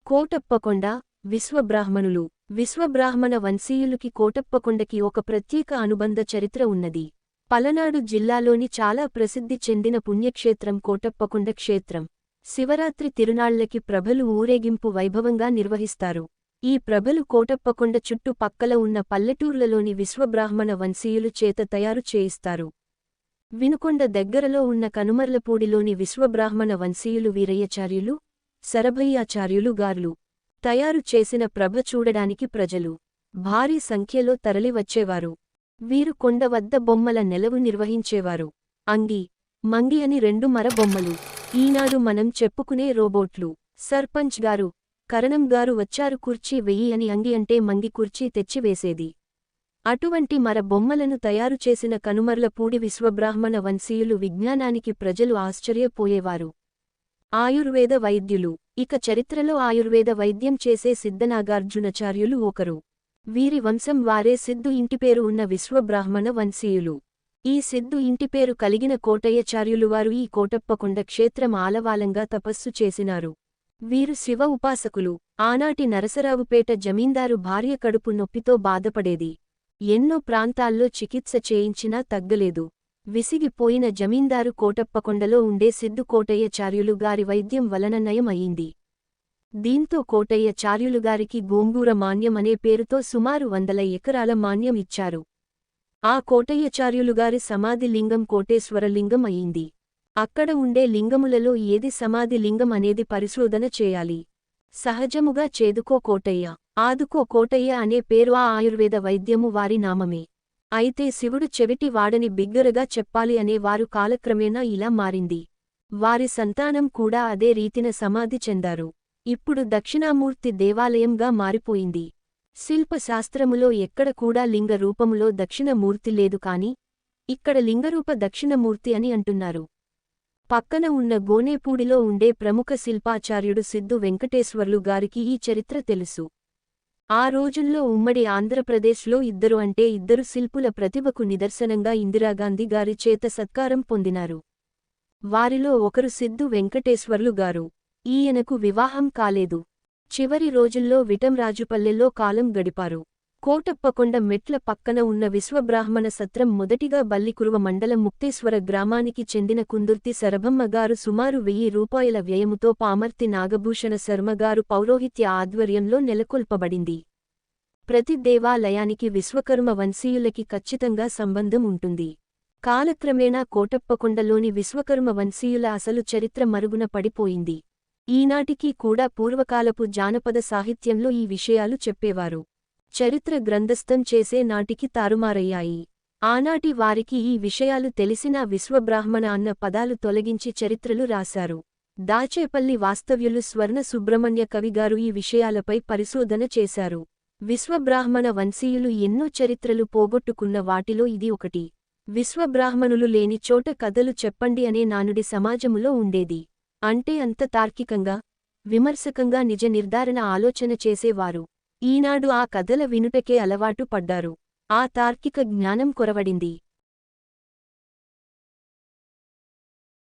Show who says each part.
Speaker 1: కోటప్పకొండ విశ్వబ్రాహ్మణులు విశ్వబ్రాహ్మణ వంశీయులుకి కోటప్పకొండకి ఒక ప్రత్యేక అనుబంధ చరిత్ర ఉన్నది. పలనాడు జిల్లాలోని చాలా ప్రసిద్ధి చెందిన పుణ్యక్షేత్రం కోటప్పకొండ క్షేత్రం. శివరాత్రి తిరునాళ్లకి ప్రభలు ఊరేగింపు వైభవంగా నిర్వహిస్తారు. ఈ ప్రభలు కోటప్పకొండ చుట్టు పక్కల ఉన్న పల్లెటూర్లలోని విశ్వబ్రాహ్మణ వంశీయులు చేత తయారు చేయిస్తారు. వినుకొండ దగ్గరలో ఉన్న కనుమర్లపూడిలోని విశ్వబ్రాహ్మణ వంశీయులు వీరయ్యాచార్యులు, శరభయ్యాచార్యులు గార్లు తయారు చేసిన ప్రభ చూడడానికి ప్రజలు భారీ సంఖ్యలో తరలివచ్చేవారు. వీరు కొండ వద్ద బొమ్మల నెలవు నిర్వహించేవారు. అంగి, మంగి అని రెండు మర బొమ్మలు. ఈనాడు మనం చెప్పుకునే రోబోట్లు. సర్పంచ్ గారు, కరణం గారు వచ్చారు కుర్చీ వెయ్యి అని అంగి అంటే మంగి కుర్చీ తెచ్చివేసేది. అటువంటి మర బొమ్మలను తయారు చేసిన కనుమర్లపూడి విశ్వబ్రాహ్మణ వంశీయులు విజ్ఞానానికి ప్రజలు ఆశ్చర్యపోయేవారు. ఆయుర్వేద వైద్యులు. ఇక చరిత్రలో ఆయుర్వేద వైద్యం చేసే సిద్ధనాగార్జునాచార్యులు ఒకరు. వీరి వంశం వారే సిద్ధు ఇంటిపేరు ఉన్న విశ్వబ్రాహ్మణ వంశీయులు. ఈ సిద్ధు ఇంటిపేరు కలిగిన కోటయ్యాచార్యులువారు ఈ కోటప్పకొండ క్షేత్రం ఆలవాలంగా తపస్సు చేసినారు. వీరు శివ ఉపాసకులు. ఆనాటి నరసరావుపేట జమీందారు భార్య కడుపు నొప్పితో బాధపడేది. ఎన్నో ప్రాంతాల్లో చికిత్స చేయించినా తగ్గలేదు. విసిగిపోయిన జమీందారు కోటప్పకొండలో ఉండే సిద్ధు కోటయ్యాచార్యులు గారి వైద్యం వలన నయం అయింది. దీంతో కోటయ్యాచార్యులుగారికి గోంగూర మాన్యం అనే పేరుతో సుమారు 100 ఎకరాల మాన్యం ఇచ్చారు. ఆ కోటయ్యాచార్యులుగారి సమాధి లింగం కోటేశ్వర లింగం అయింది. అక్కడ ఉండే లింగములలో ఏది సమాధి లింగం అనేది పరిశోధన చేయాలి. సహజముగా చేదుకో కోటయ్య, ఆదుకో కోటయ్య అనే పేరు ఆ ఆయుర్వేద వైద్యము వారి నామమే. అయితే శివుడు చెవిటి వాడని బిగ్గరగా చెప్పాలి అనే వారు కాలక్రమేణా ఇలా మారింది. వారి సంతానం కూడా అదే రీతిన సమాధి చెందారు. ఇప్పుడు దక్షిణామూర్తి దేవాలయంగా మారిపోయింది. శిల్పశాస్త్రములో ఎక్కడ కూడా లింగ రూపములో దక్షిణమూర్తి లేదు కాని ఇక్కడ లింగరూప దక్షిణమూర్తి అని అంటున్నారు. పక్కన ఉన్న గోనేపూడిలో ఉండే ప్రముఖ శిల్పాచార్యుడు సిద్ధు వెంకటేశ్వర్లు గారికి ఈ చరిత్ర తెలుసు. ఆ రోజుల్లో ఉమ్మడి ఆంధ్రప్రదేశ్లో ఇద్దరు శిల్పుల ప్రతిభకు నిదర్శనంగా ఇందిరాగాంధీ గారి చేత సత్కారం పొందినారు. వారిలో ఒకరు సిద్ధు వెంకటేశ్వర్లు గారు. ఈయనకు వివాహం కాలేదు. చివరి రోజుల్లో విటంరాజుపల్లెలో కాలం గడిపారు. కోటప్పకొండ మెట్ల పక్కన ఉన్న విశ్వబ్రాహ్మణ సత్రం మొదటిగా బల్లికురువ మండలం ముక్తేశ్వర గ్రామానికి చెందిన కుందుర్తి శరభమ్మగారు సుమారు 1000 రూపాయల వ్యయముతో పామర్తి నాగభూషణ శర్మగారు పౌరోహిత్య ఆధ్వర్యంలో నెలకొల్పబడింది. ప్రతి దేవాలయానికి విశ్వకర్మ వంశీయులకి ఖచ్చితంగా సంబంధం ఉంటుంది. కాలక్రమేణా కోటప్పకొండలోని విశ్వకర్మ వంశీయుల అసలు చరిత్ర మరుగున పడిపోయింది. ఈనాటికి కూడా పూర్వకాలపు జానపద సాహిత్యంలో ఈ విషయాలు చెప్పేవారు. చరిత్ర గ్రంథస్థం చేసే నాటికి తారుమారయ్యాయి. ఆనాటి వారికి ఈ విషయాలు తెలిసినా విశ్వబ్రాహ్మణ అన్న పదాలు తొలగించి చరిత్రలు రాశారు. దాచేపల్లి వాస్తవ్యులు స్వర్ణ సుబ్రహ్మణ్య కవిగారు ఈ విషయాలపై పరిశోధన చేశారు. విశ్వబ్రాహ్మణ వంశీయులు ఎన్నో చరిత్రలు పోగొట్టుకున్న వాటిలో ఇది ఒకటి. విశ్వబ్రాహ్మణులు లేని చోట కథలు చెప్పండి అనే నానుడి సమాజములో ఉండేది. అంటే అంత తార్కికంగా, విమర్శకంగా నిజ నిర్ధారణ ఆలోచన చేసేవారు. ఈనాడు ఆ కథల వినుటకే అలవాటు పడ్డారు. ఆ తార్కిక జ్ఞానం కొరవడింది.